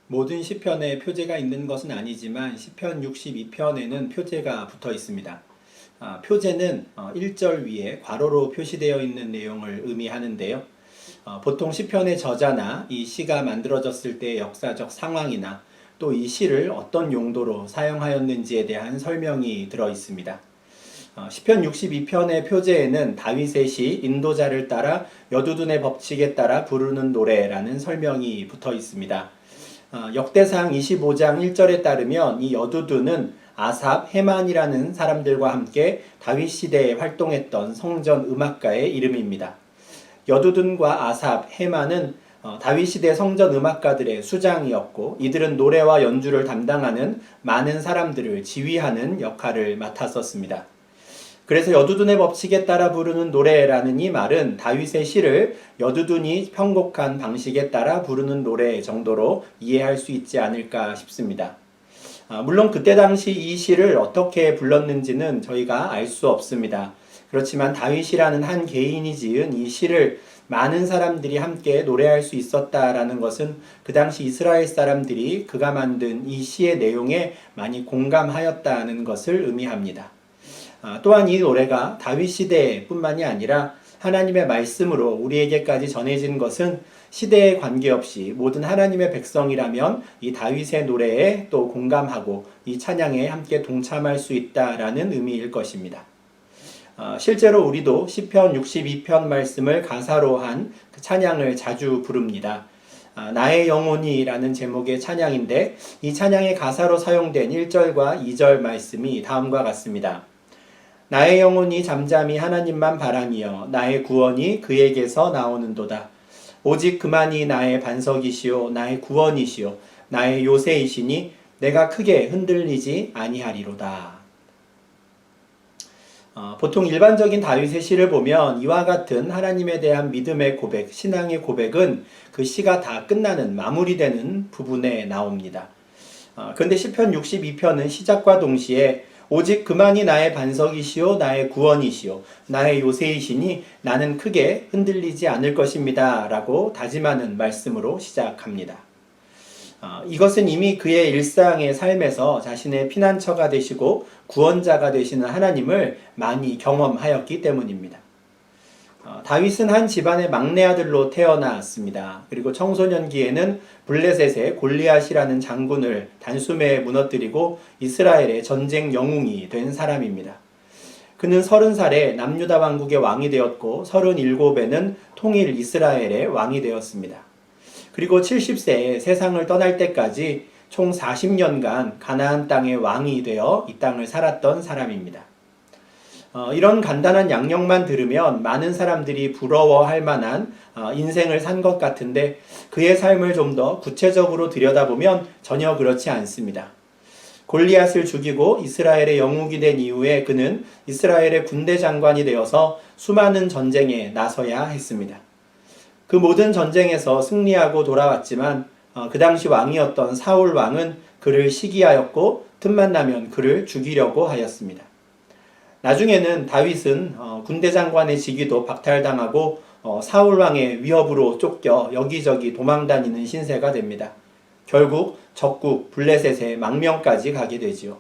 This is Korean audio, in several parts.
모든 시편에 표제가 있는 것은 아니지만 시편 62편에는 표제가 붙어 있습니다. 표제는 1절 위에 괄호로 표시되어 있는 내용을 의미하는데요. 보통 시편의 저자나 이 시가 만들어졌을 때의 역사적 상황이나 또 이 시를 어떤 용도로 사용하였는지에 대한 설명이 들어 있습니다. 시편 62편의 표제에는 다윗의 시 인도자를 따라 여두둔의 법칙에 따라 부르는 노래라는 설명이 붙어 있습니다. 역대상 25장 1절에 따르면 이 여두둔은 아삽, 헤만이라는 사람들과 함께 다윗 시대에 활동했던 성전 음악가의 이름입니다. 여두둔과 아삽, 헤만은 다윗 시대 성전 음악가들의 수장이었고 이들은 노래와 연주를 담당하는 많은 사람들을 지휘하는 역할을 맡았었습니다. 그래서 여두둔의 법칙에 따라 부르는 노래라는 이 말은 다윗의 시를 여두둔이 편곡한 방식에 따라 부르는 노래 정도로 이해할 수 있지 않을까 싶습니다. 물론 그때 당시 이 시를 어떻게 불렀는지는 저희가 알 수 없습니다. 그렇지만 다윗이라는 한 개인이 지은 이 시를 많은 사람들이 함께 노래할 수 있었다라는 것은 그 당시 이스라엘 사람들이 그가 만든 이 시의 내용에 많이 공감하였다는 것을 의미합니다. 또한 이 노래가 다윗 시대뿐만이 아니라 하나님의 말씀으로 우리에게까지 전해진 것은 시대에 관계없이 모든 하나님의 백성이라면 이 다윗의 노래에 또 공감하고 이 찬양에 함께 동참할 수 있다라는 의미일 것입니다. 실제로 우리도 시편 62편 말씀을 가사로 한 그 찬양을 자주 부릅니다. 나의 영혼이라는 제목의 찬양인데 이 찬양의 가사로 사용된 1절과 2절 말씀이 다음과 같습니다. 나의 영혼이 잠잠히 하나님만 바라니여 나의 구원이 그에게서 나오는도다. 오직 그만이 나의 반석이시오 나의 구원이시오 나의 요새이시니 내가 크게 흔들리지 아니하리로다. 보통 일반적인 다윗의 시를 보면 이와 같은 하나님에 대한 믿음의 고백, 신앙의 고백은 그 시가 다 끝나는 마무리되는 부분에 나옵니다. 그런데 시편 62편은 시작과 동시에 오직 그만이 나의 반석이시오 나의 구원이시오 나의 요새이시니 나는 크게 흔들리지 않을 것입니다 라고 다짐하는 말씀으로 시작합니다. 이것은 이미 그의 일상의 삶에서 자신의 피난처가 되시고 구원자가 되시는 하나님을 많이 경험하였기 때문입니다. 다윗은 한 집안의 막내 아들로 태어났습니다. 그리고 청소년기에는 블레셋의 골리앗이라는 장군을 단숨에 무너뜨리고 이스라엘의 전쟁 영웅이 된 사람입니다. 그는 30살에 남유다 왕국의 왕이 되었고 37에는 통일 이스라엘의 왕이 되었습니다. 그리고 70세에 세상을 떠날 때까지 총 40년간 가나안 땅의 왕이 되어 이 땅을 살았던 사람입니다. 이런 간단한 양력만 들으면 많은 사람들이 부러워할 만한 인생을 산 것 같은데 그의 삶을 좀 더 구체적으로 들여다보면 전혀 그렇지 않습니다. 골리앗을 죽이고 이스라엘의 영웅이 된 이후에 그는 이스라엘의 군대 장관이 되어서 수많은 전쟁에 나서야 했습니다. 그 모든 전쟁에서 승리하고 돌아왔지만 그 당시 왕이었던 사울 왕은 그를 시기하였고 틈만 나면 그를 죽이려고 하였습니다. 나중에는 다윗은 군대 장관의 직위도 박탈당하고 사울 왕의 위협으로 쫓겨 여기저기 도망다니는 신세가 됩니다. 결국 적국 블레셋의 망명까지 가게 되지요.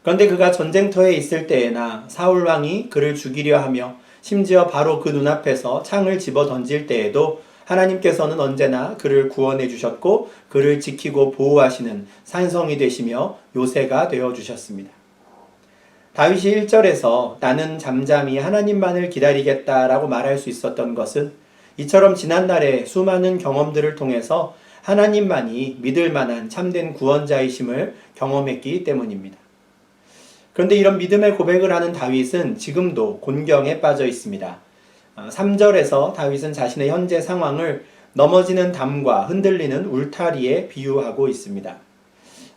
그런데 그가 전쟁터에 있을 때에나 사울 왕이 그를 죽이려 하며 심지어 바로 그 눈앞에서 창을 집어 던질 때에도 하나님께서는 언제나 그를 구원해 주셨고 그를 지키고 보호하시는 산성이 되시며 요새가 되어 주셨습니다. 다윗이 1절에서 나는 잠잠히 하나님만을 기다리겠다라고 말할 수 있었던 것은 이처럼 지난날의 수많은 경험들을 통해서 하나님만이 믿을 만한 참된 구원자이심을 경험했기 때문입니다. 그런데 이런 믿음의 고백을 하는 다윗은 지금도 곤경에 빠져 있습니다. 3절에서 다윗은 자신의 현재 상황을 넘어지는 담과 흔들리는 울타리에 비유하고 있습니다.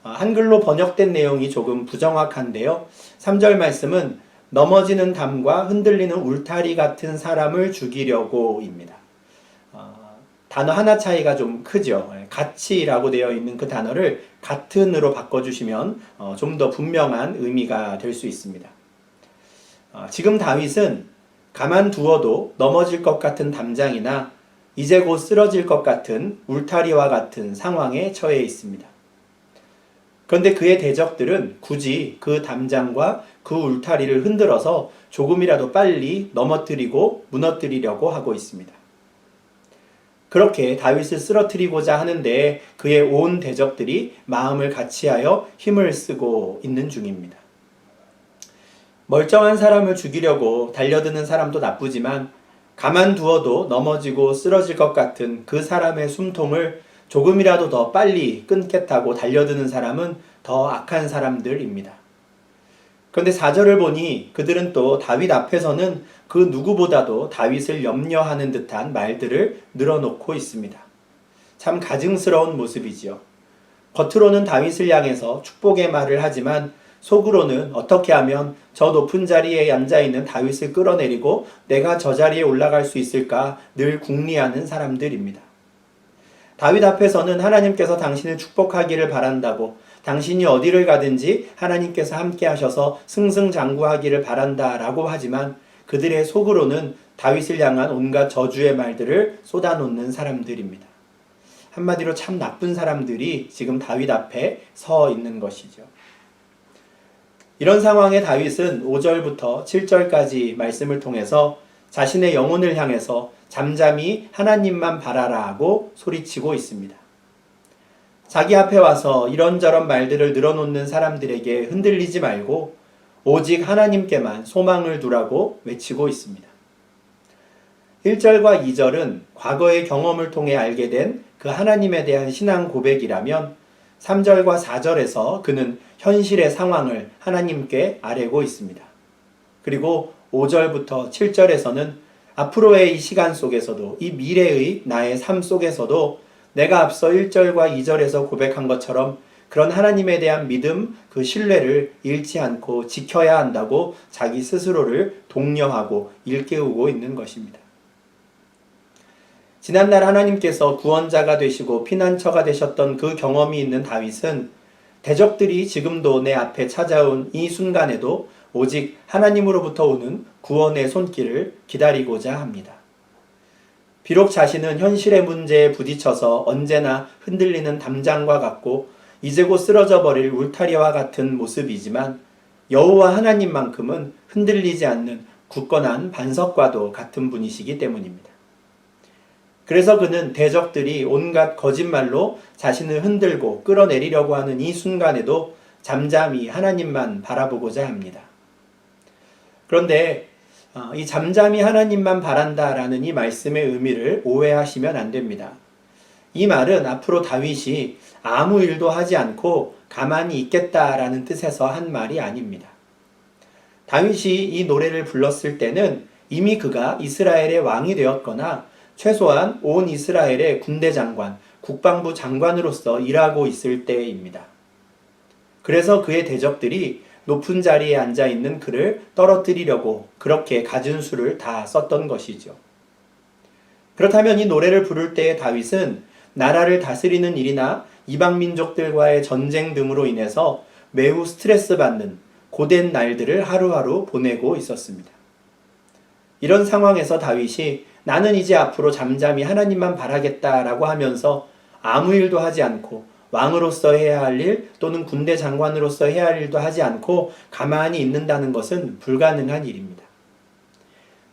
한글로 번역된 내용이 조금 부정확한데요. 3절 말씀은 넘어지는 담과 흔들리는 울타리 같은 사람을 죽이려고입니다. 단어 하나 차이가 좀 크죠. 같이라고 되어 있는 그 단어를 같은으로 바꿔주시면 좀 더 분명한 의미가 될 수 있습니다. 지금 다윗은 가만두어도 넘어질 것 같은 담장이나 이제 곧 쓰러질 것 같은 울타리와 같은 상황에 처해 있습니다. 그런데 그의 대적들은 굳이 그 담장과 그 울타리를 흔들어서 조금이라도 빨리 넘어뜨리고 무너뜨리려고 하고 있습니다. 그렇게 다윗을 쓰러뜨리고자 하는데 그의 온 대적들이 마음을 같이하여 힘을 쓰고 있는 중입니다. 멀쩡한 사람을 죽이려고 달려드는 사람도 나쁘지만 가만두어도 넘어지고 쓰러질 것 같은 그 사람의 숨통을 조금이라도 더 빨리 끊겠다고 달려드는 사람은 더 악한 사람들입니다. 그런데 4절을 보니 그들은 또 다윗 앞에서는 그 누구보다도 다윗을 염려하는 듯한 말들을 늘어놓고 있습니다. 참 가증스러운 모습이지요. 겉으로는 다윗을 향해서 축복의 말을 하지만 속으로는 어떻게 하면 저 높은 자리에 앉아있는 다윗을 끌어내리고 내가 저 자리에 올라갈 수 있을까 늘 궁리하는 사람들입니다. 다윗 앞에서는 하나님께서 당신을 축복하기를 바란다고, 당신이 어디를 가든지 하나님께서 함께 하셔서 승승장구하기를 바란다라고 하지만 그들의 속으로는 다윗을 향한 온갖 저주의 말들을 쏟아놓는 사람들입니다. 한마디로 참 나쁜 사람들이 지금 다윗 앞에 서 있는 것이죠. 이런 상황에 다윗은 5절부터 7절까지 말씀을 통해서 자신의 영혼을 향해서 잠잠히 하나님만 바라라고 소리치고 있습니다. 자기 앞에 와서 이런저런 말들을 늘어놓는 사람들에게 흔들리지 말고 오직 하나님께만 소망을 두라고 외치고 있습니다. 1절과 2절은 과거의 경험을 통해 알게 된 그 하나님에 대한 신앙 고백이라면 3절과 4절에서 그는 현실의 상황을 하나님께 아뢰고 있습니다. 그리고 5절부터 7절에서는 앞으로의 이 시간 속에서도, 이 미래의 나의 삶 속에서도 내가 앞서 1절과 2절에서 고백한 것처럼 그런 하나님에 대한 믿음, 그 신뢰를 잃지 않고 지켜야 한다고 자기 스스로를 독려하고 일깨우고 있는 것입니다. 지난날 하나님께서 구원자가 되시고 피난처가 되셨던 그 경험이 있는 다윗은 대적들이 지금도 내 앞에 찾아온 이 순간에도 오직 하나님으로부터 오는 구원의 손길을 기다리고자 합니다. 비록 자신은 현실의 문제에 부딪혀서 언제나 흔들리는 담장과 같고 이제 곧 쓰러져 버릴 울타리와 같은 모습이지만 여호와 하나님만큼은 흔들리지 않는 굳건한 반석과도 같은 분이시기 때문입니다. 그래서 그는 대적들이 온갖 거짓말로 자신을 흔들고 끌어내리려고 하는 이 순간에도 잠잠히 하나님만 바라보고자 합니다. 그런데 이 잠잠히 하나님만 바란다라는 이 말씀의 의미를 오해하시면 안 됩니다. 이 말은 앞으로 다윗이 아무 일도 하지 않고 가만히 있겠다라는 뜻에서 한 말이 아닙니다. 다윗이 이 노래를 불렀을 때는 이미 그가 이스라엘의 왕이 되었거나 최소한 온 이스라엘의 군대 장관, 국방부 장관으로서 일하고 있을 때입니다. 그래서 그의 대적들이 높은 자리에 앉아있는 그를 떨어뜨리려고 그렇게 갖은 수를 다 썼던 것이죠. 그렇다면 이 노래를 부를 때의 다윗은 나라를 다스리는 일이나 이방 민족들과의 전쟁 등으로 인해서 매우 스트레스 받는 고된 날들을 하루하루 보내고 있었습니다. 이런 상황에서 다윗이 나는 이제 앞으로 잠잠히 하나님만 바라겠다라고 하면서 아무 일도 하지 않고 왕으로서 해야 할 일 또는 군대 장관으로서 해야 할 일도 하지 않고 가만히 있는다는 것은 불가능한 일입니다.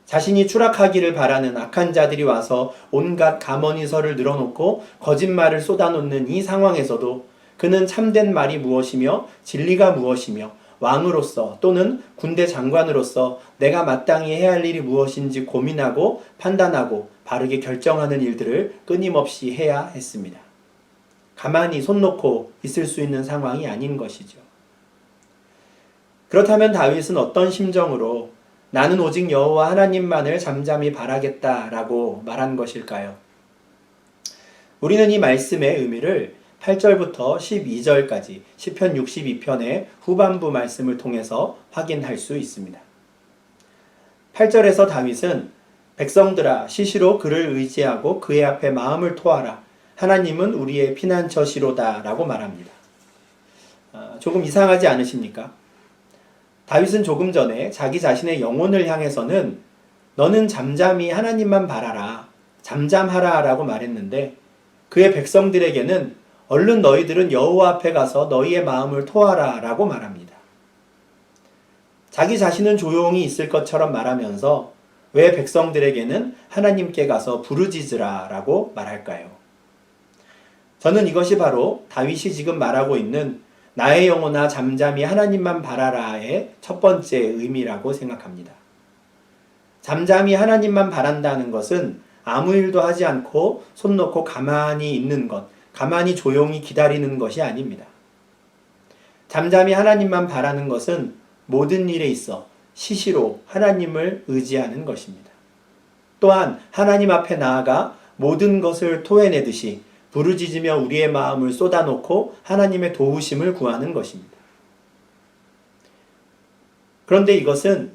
자신이 추락하기를 바라는 악한 자들이 와서 온갖 가머니설을 늘어놓고 거짓말을 쏟아놓는 이 상황에서도 그는 참된 말이 무엇이며 진리가 무엇이며 왕으로서 또는 군대 장관으로서 내가 마땅히 해야 할 일이 무엇인지 고민하고 판단하고 바르게 결정하는 일들을 끊임없이 해야 했습니다. 가만히 손 놓고 있을 수 있는 상황이 아닌 것이죠. 그렇다면 다윗은 어떤 심정으로 나는 오직 여호와 하나님만을 잠잠히 바라겠다라고 말한 것일까요? 우리는 이 말씀의 의미를 8절부터 12절까지 시편 62편의 후반부 말씀을 통해서 확인할 수 있습니다. 8절에서 다윗은 백성들아 시시로 그를 의지하고 그의 앞에 마음을 토하라. 하나님은 우리의 피난처시로다 라고 말합니다. 조금 이상하지 않으십니까? 다윗은 조금 전에 자기 자신의 영혼을 향해서는 너는 잠잠히 하나님만 바라라. 잠잠하라라고 말했는데 그의 백성들에게는 얼른 너희들은 여호와 앞에 가서 너희의 마음을 토하라라고 말합니다. 자기 자신은 조용히 있을 것처럼 말하면서 왜 백성들에게는 하나님께 가서 부르짖으라라고 말할까요? 저는 이것이 바로 다윗이 지금 말하고 있는 나의 영혼아 잠잠히 하나님만 바라라의 첫 번째 의미라고 생각합니다. 잠잠히 하나님만 바란다는 것은 아무 일도 하지 않고 손 놓고 가만히 있는 것, 가만히 조용히 기다리는 것이 아닙니다. 잠잠히 하나님만 바라는 것은 모든 일에 있어 시시로 하나님을 의지하는 것입니다. 또한 하나님 앞에 나아가 모든 것을 토해내듯이 부르짖으며 우리의 마음을 쏟아놓고 하나님의 도우심을 구하는 것입니다. 그런데 이것은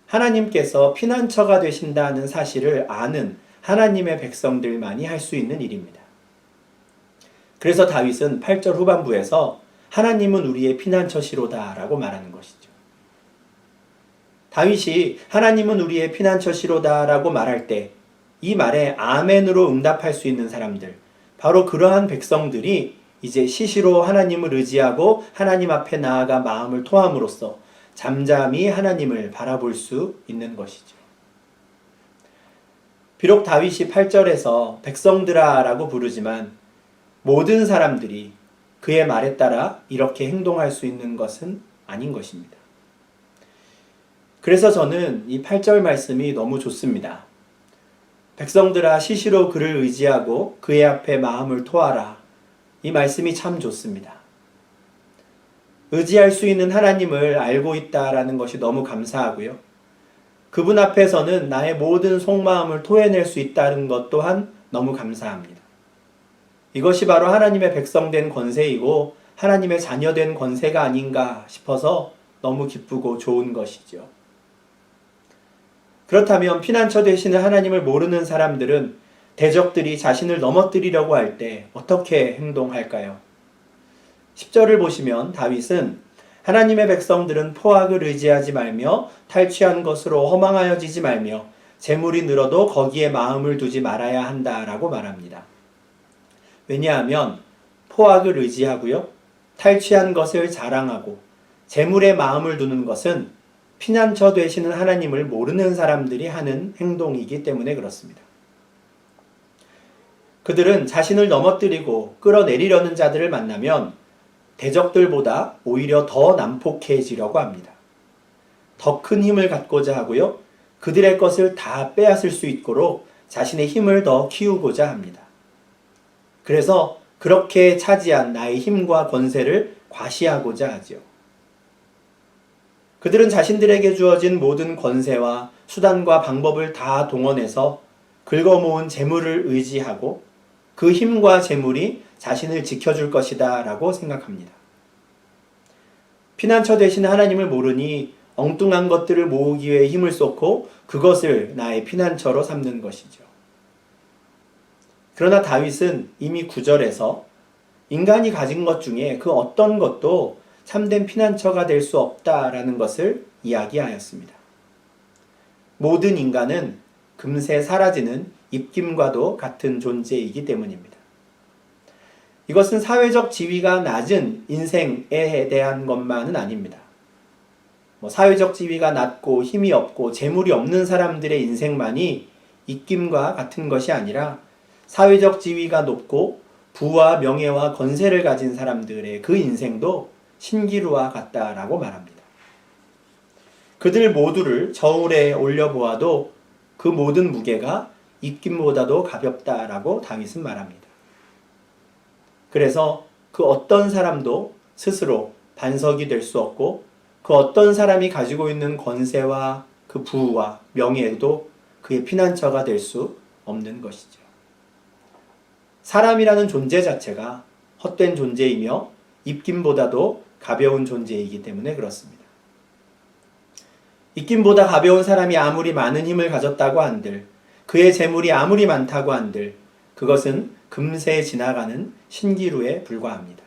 하나님께서 피난처가 되신다는 사실을 아는 하나님의 백성들만이 할 수 있는 일입니다. 그래서 다윗은 8절 후반부에서 하나님은 우리의 피난처시로다 라고 말하는 것이죠. 다윗이 하나님은 우리의 피난처시로다 라고 말할 때 이 말에 아멘으로 응답할 수 있는 사람들, 바로 그러한 백성들이 이제 시시로 하나님을 의지하고 하나님 앞에 나아가 마음을 토함으로써 잠잠히 하나님을 바라볼 수 있는 것이죠. 비록 다윗이 8절에서 백성들아 라고 부르지만 모든 사람들이 그의 말에 따라 이렇게 행동할 수 있는 것은 아닌 것입니다. 그래서 저는 이 8절 말씀이 너무 좋습니다. 백성들아 시시로 그를 의지하고 그의 앞에 마음을 토하라. 이 말씀이 참 좋습니다. 의지할 수 있는 하나님을 알고 있다라는 것이 너무 감사하고요. 그분 앞에서는 나의 모든 속마음을 토해낼 수 있다는 것 또한 너무 감사합니다. 이것이 바로 하나님의 백성된 권세이고 하나님의 자녀된 권세가 아닌가 싶어서 너무 기쁘고 좋은 것이죠. 그렇다면 피난처 되시는 하나님을 모르는 사람들은 대적들이 자신을 넘어뜨리려고 할 때 어떻게 행동할까요? 10절을 보시면 다윗은 하나님의 백성들은 포악을 의지하지 말며 탈취한 것으로 허망하여지지 말며 재물이 늘어도 거기에 마음을 두지 말아야 한다라고 말합니다. 왜냐하면 포악을 의지하고요, 탈취한 것을 자랑하고 재물에 마음을 두는 것은 피난처 되시는 하나님을 모르는 사람들이 하는 행동이기 때문에 그렇습니다. 그들은 자신을 넘어뜨리고 끌어내리려는 자들을 만나면 대적들보다 오히려 더 난폭해지려고 합니다. 더 큰 힘을 갖고자 하고요, 그들의 것을 다 빼앗을 수 있도록 자신의 힘을 더 키우고자 합니다. 그래서 그렇게 차지한 나의 힘과 권세를 과시하고자 하죠. 그들은 자신들에게 주어진 모든 권세와 수단과 방법을 다 동원해서 긁어모은 재물을 의지하고 그 힘과 재물이 자신을 지켜줄 것이다 라고 생각합니다. 피난처 되신 하나님을 모르니 엉뚱한 것들을 모으기 위해 힘을 쏟고 그것을 나의 피난처로 삼는 것이죠. 그러나 다윗은 이미 9절에서 인간이 가진 것 중에 그 어떤 것도 참된 피난처가 될 수 없다라는 것을 이야기하였습니다. 모든 인간은 금세 사라지는 입김과도 같은 존재이기 때문입니다. 이것은 사회적 지위가 낮은 인생에 대한 것만은 아닙니다. 사회적 지위가 낮고 힘이 없고 재물이 없는 사람들의 인생만이 입김과 같은 것이 아니라 사회적 지위가 높고 부와 명예와 권세를 가진 사람들의 그 인생도 신기루와 같다라고 말합니다. 그들 모두를 저울에 올려보아도 그 모든 무게가 입김보다도 가볍다라고 다윗은 말합니다. 그래서 그 어떤 사람도 스스로 반석이 될 수 없고 그 어떤 사람이 가지고 있는 권세와 그 부와 명예도 그의 피난처가 될 수 없는 것이죠. 사람이라는 존재 자체가 헛된 존재이며 입김보다도 가벼운 존재이기 때문에 그렇습니다. 입김보다 가벼운 사람이 아무리 많은 힘을 가졌다고 한들, 그의 재물이 아무리 많다고 한들 그것은 금세 지나가는 신기루에 불과합니다.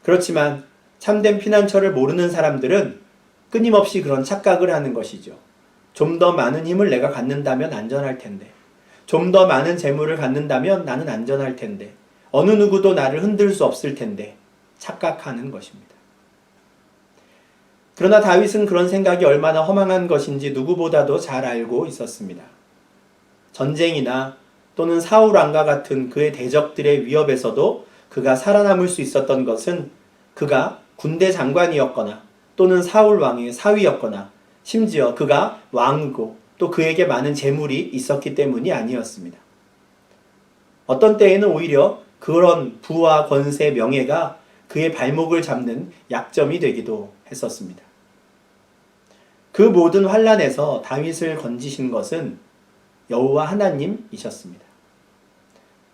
그렇지만 참된 피난처를 모르는 사람들은 끊임없이 그런 착각을 하는 것이죠. 좀 더 많은 힘을 내가 갖는다면 안전할 텐데, 좀 더 많은 재물을 갖는다면 나는 안전할 텐데, 어느 누구도 나를 흔들 수 없을 텐데 착각하는 것입니다. 그러나 다윗은 그런 생각이 얼마나 허망한 것인지 누구보다도 잘 알고 있었습니다. 전쟁이나 또는 사울 왕과 같은 그의 대적들의 위협에서도 그가 살아남을 수 있었던 것은 그가 군대 장관이었거나 또는 사울 왕의 사위였거나 심지어 그가 왕이고 또 그에게 많은 재물이 있었기 때문이 아니었습니다. 어떤 때에는 오히려 그런 부와 권세, 명예가 그의 발목을 잡는 약점이 되기도 했었습니다. 그 모든 환난에서 다윗을 건지신 것은 여호와 하나님이셨습니다.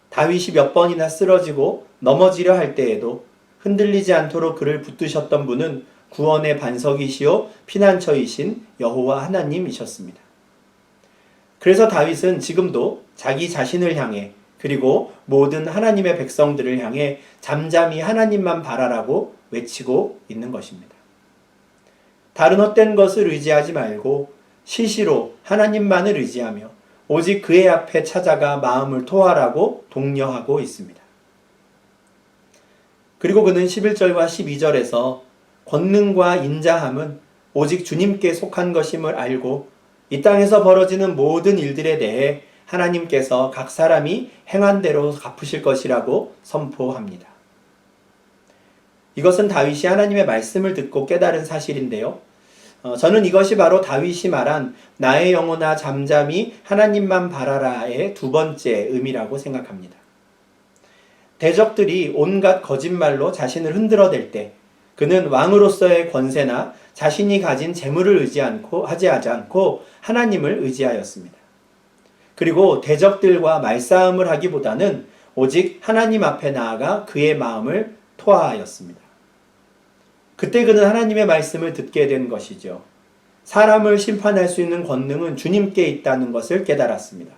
다윗이 몇 번이나 쓰러지고 넘어지려 할 때에도 흔들리지 않도록 그를 붙드셨던 분은 구원의 반석이시요 피난처이신 여호와 하나님이셨습니다. 그래서 다윗은 지금도 자기 자신을 향해 그리고 모든 하나님의 백성들을 향해 잠잠히 하나님만 바라라고 외치고 있는 것입니다. 다른 헛된 것을 의지하지 말고 시시로 하나님만을 의지하며 오직 그의 앞에 찾아가 마음을 토하라고 독려하고 있습니다. 그리고 그는 11절과 12절에서 권능과 인자함은 오직 주님께 속한 것임을 알고 이 땅에서 벌어지는 모든 일들에 대해 하나님께서 각 사람이 행한 대로 갚으실 것이라고 선포합니다. 이것은 다윗이 하나님의 말씀을 듣고 깨달은 사실인데요. 저는 이것이 바로 다윗이 말한 나의 영혼아 잠잠히 하나님만 바라라의 두 번째 의미라고 생각합니다. 대적들이 온갖 거짓말로 자신을 흔들어댈 때 그는 왕으로서의 권세나 자신이 가진 재물을 하지 않고 하나님을 의지하였습니다. 그리고 대적들과 말싸움을 하기보다는 오직 하나님 앞에 나아가 그의 마음을 토하였습니다. 그때 그는 하나님의 말씀을 듣게 된 것이죠. 사람을 심판할 수 있는 권능은 주님께 있다는 것을 깨달았습니다.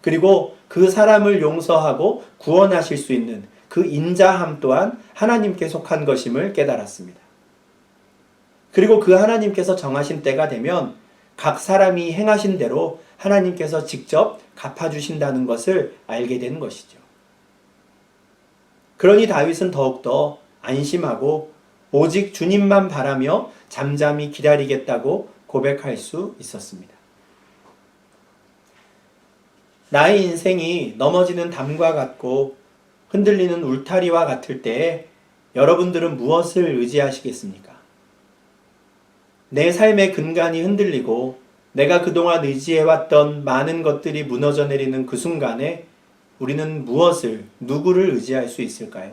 그리고 그 사람을 용서하고 구원하실 수 있는 그 인자함 또한 하나님께 속한 것임을 깨달았습니다. 그리고 그 하나님께서 정하신 때가 되면 각 사람이 행하신 대로 하나님께서 직접 갚아주신다는 것을 알게 된 것이죠. 그러니 다윗은 더욱더 안심하고 오직 주님만 바라며 잠잠히 기다리겠다고 고백할 수 있었습니다. 나의 인생이 넘어지는 담과 같고 흔들리는 울타리와 같을 때에 여러분들은 무엇을 의지하시겠습니까? 내 삶의 근간이 흔들리고 내가 그동안 의지해왔던 많은 것들이 무너져 내리는 그 순간에 우리는 누구를 의지할 수 있을까요?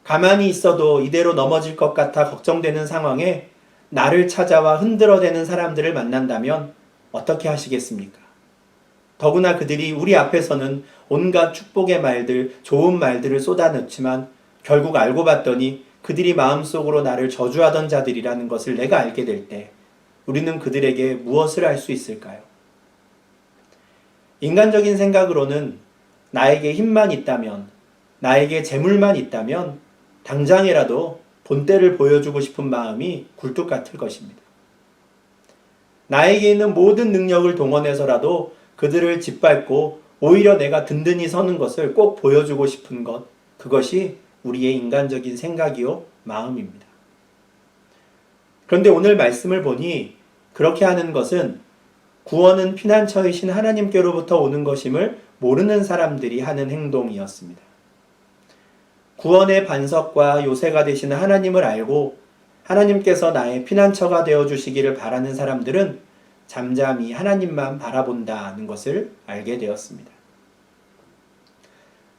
가만히 있어도 이대로 넘어질 것 같아 걱정되는 상황에 나를 찾아와 흔들어대는 사람들을 만난다면 어떻게 하시겠습니까? 더구나 그들이 우리 앞에서는 온갖 축복의 말들, 좋은 말들을 쏟아넣지만 결국 알고 봤더니 그들이 마음속으로 나를 저주하던 자들이라는 것을 내가 알게 될 때 우리는 그들에게 무엇을 할 수 있을까요? 인간적인 생각으로는 나에게 힘만 있다면, 나에게 재물만 있다면 당장이라도 본때를 보여주고 싶은 마음이 굴뚝 같을 것입니다. 나에게 있는 모든 능력을 동원해서라도 그들을 짓밟고 오히려 내가 든든히 서는 것을 꼭 보여주고 싶은 것, 그것이 우리의 인간적인 생각이요 마음입니다. 그런데 오늘 말씀을 보니 그렇게 하는 것은 구원은 피난처이신 하나님께로부터 오는 것임을 모르는 사람들이 하는 행동이었습니다. 구원의 반석과 요새가 되시는 하나님을 알고 하나님께서 나의 피난처가 되어주시기를 바라는 사람들은 잠잠히 하나님만 바라본다는 것을 알게 되었습니다.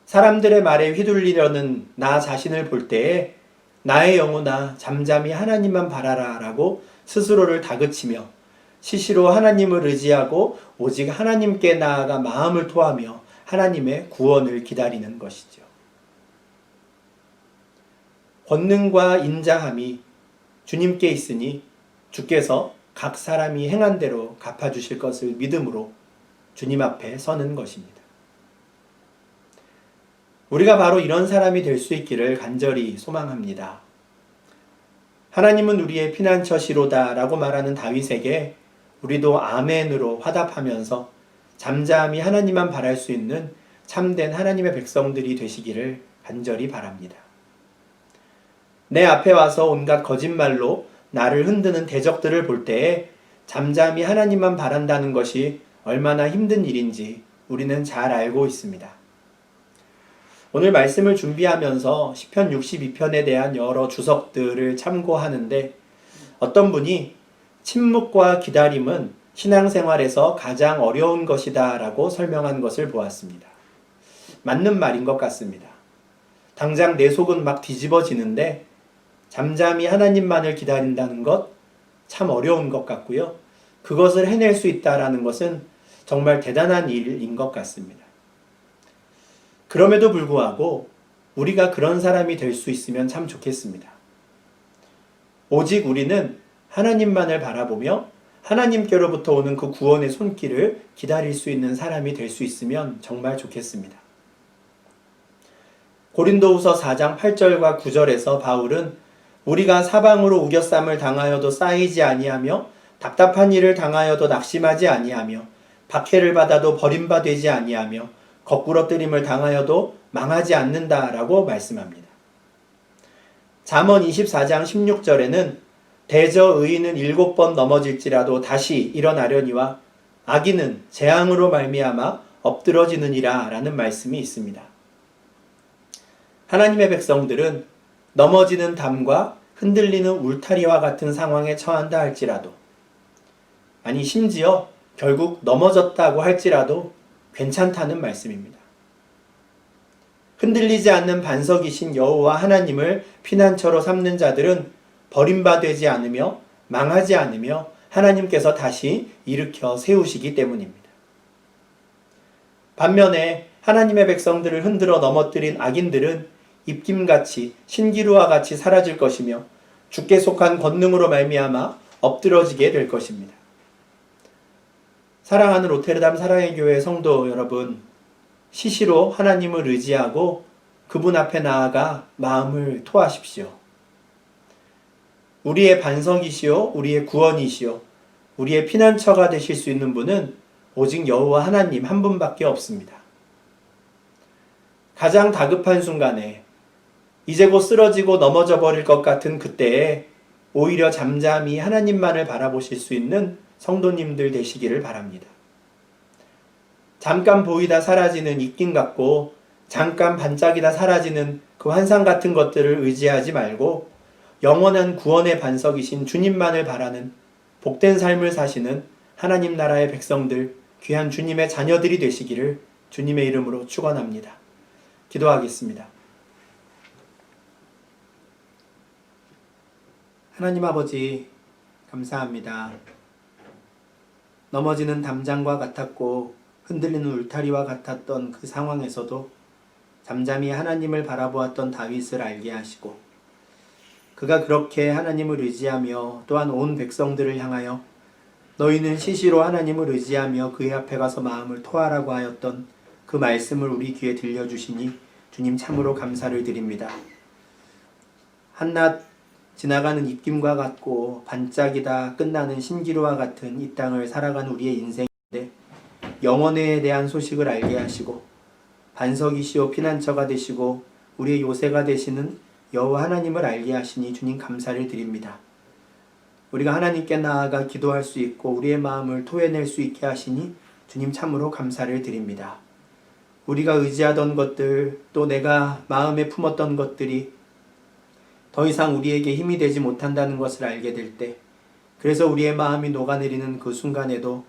사람들의 말에 휘둘리려는 나 자신을 볼 때에 나의 영혼아 잠잠히 하나님만 바라라 라고 스스로를 다그치며 시시로 하나님을 의지하고 오직 하나님께 나아가 마음을 토하며 하나님의 구원을 기다리는 것이죠. 권능과 인자함이 주님께 있으니 주께서 각 사람이 행한 대로 갚아주실 것을 믿음으로 주님 앞에 서는 것입니다. 우리가 바로 이런 사람이 될 수 있기를 간절히 소망합니다. 하나님은 우리의 피난처시로다 라고 말하는 다윗에게 우리도 아멘으로 화답하면서 잠잠히 하나님만 바랄 수 있는 참된 하나님의 백성들이 되시기를 간절히 바랍니다. 내 앞에 와서 온갖 거짓말로 나를 흔드는 대적들을 볼 때에 잠잠히 하나님만 바란다는 것이 얼마나 힘든 일인지 우리는 잘 알고 있습니다. 오늘 말씀을 준비하면서 시편 62편에 대한 여러 주석들을 참고하는데 어떤 분이 침묵과 기다림은 신앙생활에서 가장 어려운 것이다 라고 설명한 것을 보았습니다. 맞는 말인 것 같습니다. 당장 내 속은 막 뒤집어지는데 잠잠히 하나님만을 기다린다는 것 참 어려운 것 같고요. 그것을 해낼 수 있다라는 것은 정말 대단한 일인 것 같습니다. 그럼에도 불구하고 우리가 그런 사람이 될 수 있으면 참 좋겠습니다. 오직 우리는 하나님만을 바라보며 하나님께로부터 오는 그 구원의 손길을 기다릴 수 있는 사람이 될 수 있으면 정말 좋겠습니다. 고린도후서 4장 8절과 9절에서 바울은 우리가 사방으로 우겨쌈을 당하여도 쌓이지 아니하며 답답한 일을 당하여도 낙심하지 아니하며 박해를 받아도 버림받지 아니하며 거꾸러뜨림을 당하여도 망하지 않는다라고 말씀합니다. 잠언 24장 16절에는 대저 의인은 7번 넘어질지라도 다시 일어나려니와 악인은 재앙으로 말미암아 엎드러지느니라 라는 말씀이 있습니다. 하나님의 백성들은 넘어지는 담과 흔들리는 울타리와 같은 상황에 처한다 할지라도, 아니 심지어 결국 넘어졌다고 할지라도 괜찮다는 말씀입니다. 흔들리지 않는 반석이신 여호와 하나님을 피난처로 삼는 자들은 버림받지 않으며 망하지 않으며 하나님께서 다시 일으켜 세우시기 때문입니다. 반면에 하나님의 백성들을 흔들어 넘어뜨린 악인들은 입김같이 신기루와 같이 사라질 것이며 주께 속한 권능으로 말미암아 엎드러지게 될 것입니다. 사랑하는 로테르담 사랑의 교회 성도 여러분, 시시로 하나님을 의지하고 그분 앞에 나아가 마음을 토하십시오. 우리의 반석이시오, 우리의 구원이시오, 우리의 피난처가 되실 수 있는 분은 오직 여호와 하나님 한 분밖에 없습니다. 가장 다급한 순간에 이제 곧 쓰러지고 넘어져 버릴 것 같은 그때에 오히려 잠잠히 하나님만을 바라보실 수 있는 성도님들 되시기를 바랍니다. 잠깐 보이다 사라지는 입김 같고 잠깐 반짝이다 사라지는 그 환상 같은 것들을 의지하지 말고 영원한 구원의 반석이신 주님만을 바라는 복된 삶을 사시는 하나님 나라의 백성들, 귀한 주님의 자녀들이 되시기를 주님의 이름으로 축원합니다. 기도하겠습니다. 하나님 아버지, 감사합니다. 넘어지는 담장과 같았고 흔들리는 울타리와 같았던 그 상황에서도 잠잠히 하나님을 바라보았던 다윗을 알게 하시고 그가 그렇게 하나님을 의지하며 또한 온 백성들을 향하여 너희는 시시로 하나님을 의지하며 그의 앞에 가서 마음을 토하라고 하였던 그 말씀을 우리 귀에 들려주시니 주님 참으로 감사를 드립니다. 한낱 지나가는 입김과 같고 반짝이다 끝나는 신기루와 같은 이 땅을 살아가는 우리의 인생인데 영원에 대한 소식을 알게 하시고 반석이시오 피난처가 되시고 우리의 요새가 되시는 여호와 하나님을 알게 하시니 주님 감사를 드립니다. 우리가 하나님께 나아가 기도할 수 있고 우리의 마음을 토해낼 수 있게 하시니 주님 참으로 감사를 드립니다. 우리가 의지하던 것들 또 내가 마음에 품었던 것들이 더 이상 우리에게 힘이 되지 못한다는 것을 알게 될 때, 그래서 우리의 마음이 녹아내리는 그 순간에도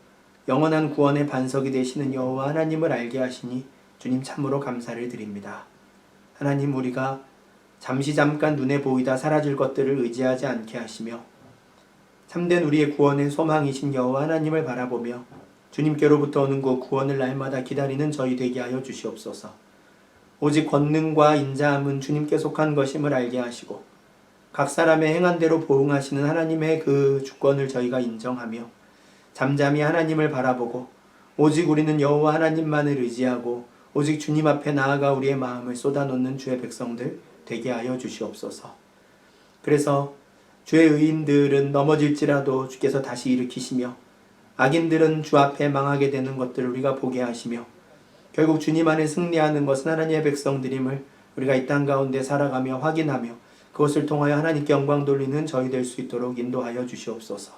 영원한 구원의 반석이 되시는 여호와 하나님을 알게 하시니 주님 참으로 감사를 드립니다. 하나님, 우리가 잠깐 눈에 보이다 사라질 것들을 의지하지 않게 하시며 참된 우리의 구원의 소망이신 여호와 하나님을 바라보며 주님께로부터 오는 그 구원을 날마다 기다리는 저희 되게 하여 주시옵소서. 오직 권능과 인자함은 주님께 속한 것임을 알게 하시고 각 사람의 행한 대로 보응하시는 하나님의 그 주권을 저희가 인정하며 잠잠히 하나님을 바라보고 오직 우리는 여호와 하나님만을 의지하고 오직 주님 앞에 나아가 우리의 마음을 쏟아놓는 주의 백성들 되게 하여 주시옵소서. 그래서 주의 의인들은 넘어질지라도 주께서 다시 일으키시며 악인들은 주 앞에 망하게 되는 것들을 우리가 보게 하시며 결국 주님 안에 승리하는 것은 하나님의 백성들임을 우리가 이 땅 가운데 살아가며 확인하며 그것을 통하여 하나님께 영광 돌리는 저희 될 수 있도록 인도하여 주시옵소서.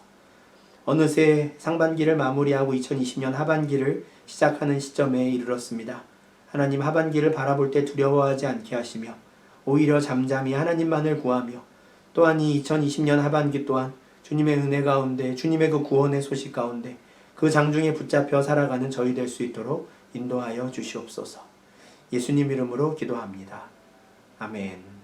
어느새 상반기를 마무리하고 2020년 하반기를 시작하는 시점에 이르렀습니다. 하나님, 하반기를 바라볼 때 두려워하지 않게 하시며 오히려 잠잠히 하나님만을 구하며 또한 이 2020년 하반기 또한 주님의 은혜 가운데, 주님의 그 구원의 소식 가운데 그 장중에 붙잡혀 살아가는 저희 될 수 있도록 인도하여 주시옵소서. 예수님 이름으로 기도합니다. 아멘.